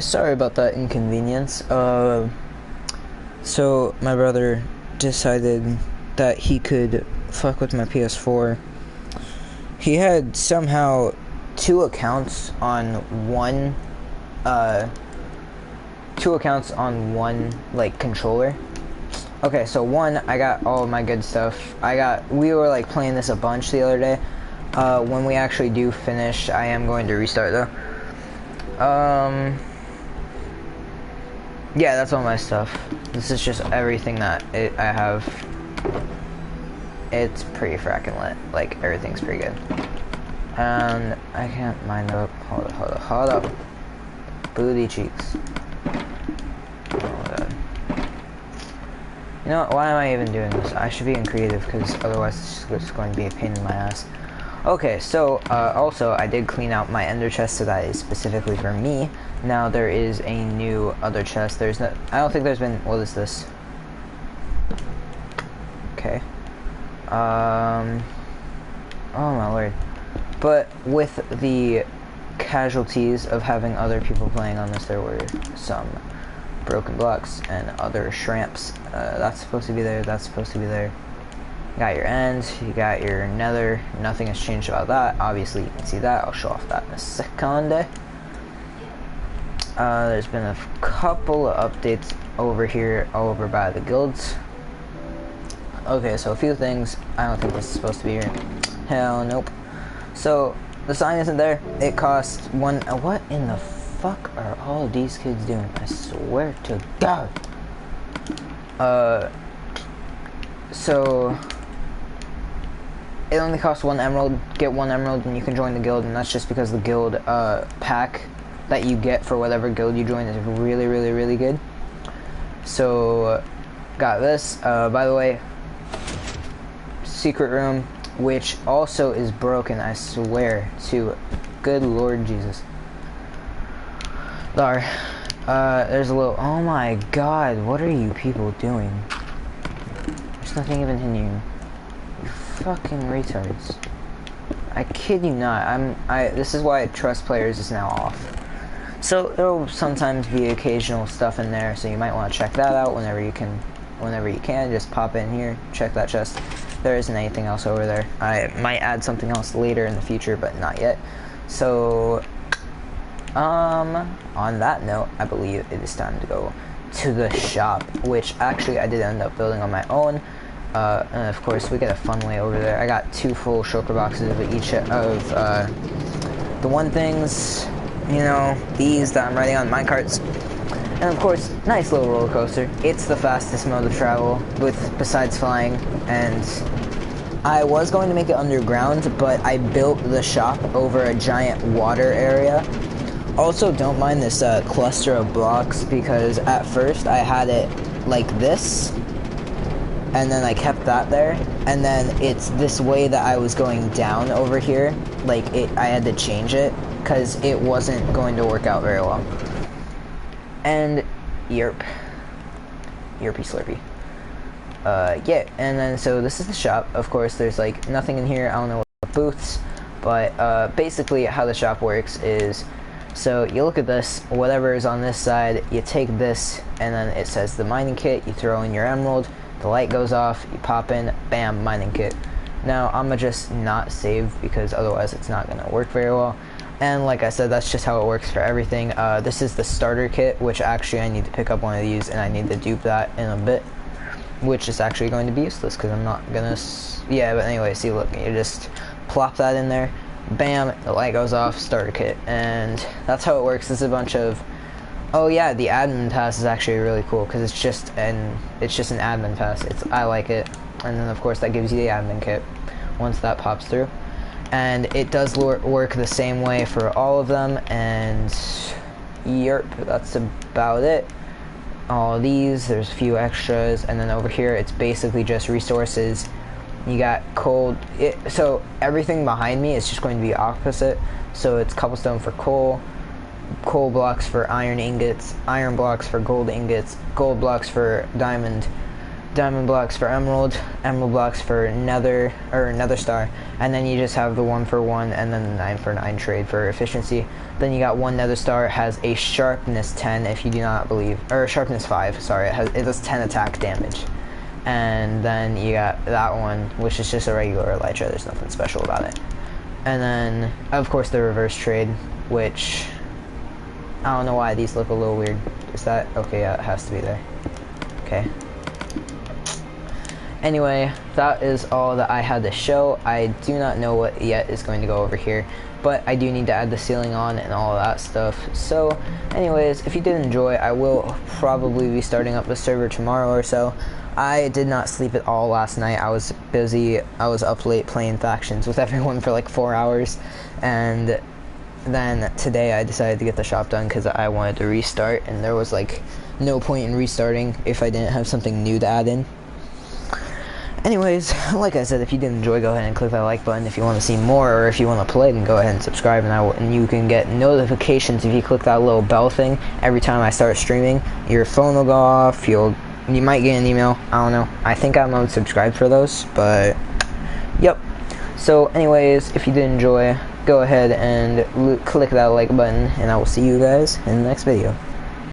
Sorry about that inconvenience. So my brother decided that he could fuck with my PS4. He had somehow two accounts on one like controller. Okay, so one, I got all of my good stuff. We were like playing this a bunch the other day. When we actually do finish, I am going to restart though. Yeah, that's all my stuff. This is just everything that I have. It's pretty fracking lit. Like, everything's pretty good. And I can't mind up. Hold up. Booty cheeks. Oh my god. You know what? Why am I even doing this? I should be in creative, because otherwise it's just going to be a pain in my ass. Okay, so, also, I did clean out my ender chest, so that is specifically for me. Now there is a new other chest. I don't think there's been, what is this? Okay. Oh my lord. But with the casualties of having other people playing on this, there were some broken blocks and other shrimps. That's supposed to be there, that's supposed to be there. You got your ends, you got your nether. Nothing has changed about that. Obviously, you can see that. I'll show off that in a second. There's been a couple of updates over here, over by the guilds. Okay, so a few things. I don't think this is supposed to be here. Hell, nope. So, the sign isn't there. It costs one. What in the fuck are all these kids doing? I swear to God. So it only costs 1 emerald. Get 1 emerald and you can join the guild, and that's just because the guild pack that you get for whatever guild you join is really, really, really good. So got this. By the way, secret room, which also is broken, I swear to good Lord Jesus. There's a little, oh my god, what are you people doing? There's nothing even in here. You fucking retards. I kid you not. This is why trust players is now off. So there will sometimes be occasional stuff in there, so you might want to check that out whenever you can. Just pop in here, check that chest. There isn't anything else over there. I might add something else later in the future, but not yet. So on that note, I believe it is time to go to the shop, which actually I did end up building on my own. And of course, we get a fun way over there. I got 2 full shulker boxes of each of the one things, you know, these that I'm riding on minecarts. And of course, nice little roller coaster. It's the fastest mode of travel, besides flying. And I was going to make it underground, but I built the shop over a giant water area. Also, don't mind this cluster of blocks, because at first I had it like this, and then I kept that there, and then it's this way that I was going down over here. Like, I had to change it, because it wasn't going to work out very well. And, yerp. Yerpy slurpy. Yeah, and then, so this is the shop. Of course, there's, like, nothing in here. I don't know what booths, but, basically how the shop works is, so you look at this, whatever is on this side, you take this, and then it says the mining kit, you throw in your emerald, the light goes off, you pop in, bam, mining kit. Now, I'ma just not save, because otherwise it's not gonna work very well. And like I said, that's just how it works for everything. This is the starter kit, which actually I need to pick up one of these, and I need to dupe that in a bit, which is actually going to be useless, because I'm not gonna, yeah, but anyway, see, look, you just plop that in there, bam, the light goes off, starter kit, and that's how it works. There's a bunch of, oh yeah, the admin pass is actually really cool, because it's just an admin pass. I like it. And then of course that gives you the admin kit once that pops through, and it does work the same way for all of them. And yerp, that's about it. All these, there's a few extras, and then over here it's basically just resources. You got coal, so everything behind me is just going to be opposite. So it's cobblestone for coal, coal blocks for iron ingots, iron blocks for gold ingots, gold blocks for diamond, diamond blocks for emerald, emerald blocks for nether star, and then you just have the 1 for 1 and then the 9 for 9 trade for efficiency. Then you got one nether star has a sharpness 10 if you do not believe, or sharpness 5, sorry, it does 10 attack damage. And then you got that one, which is just a regular elytra, there's nothing special about it. And then of course the reverse trade, which I don't know why these look a little weird. Is that okay? Yeah, it has to be there. Okay. Anyway, that is all that I had to show. I do not know what yet is going to go over here, but I do need to add the ceiling on and all of that stuff. So anyways, if you did enjoy, I will probably be starting up the server tomorrow or so. I did not sleep at all last night. I was busy. I was up late playing factions with everyone for like 4 hours, and then today I decided to get the shop done because I wanted to restart, and there was like no point in restarting if I didn't have something new to add in. Anyways, like I said, if you did enjoy, go ahead and click that like button. If you want to see more, or if you want to play, then go ahead and subscribe, and you can get notifications if you click that little bell thing every time I start streaming. Your phone will go off, you might get an email, I don't know. I think I'm unsubscribed for those, but yep. So anyways, if you did enjoy, go ahead and click that like button, and I will see you guys in the next video.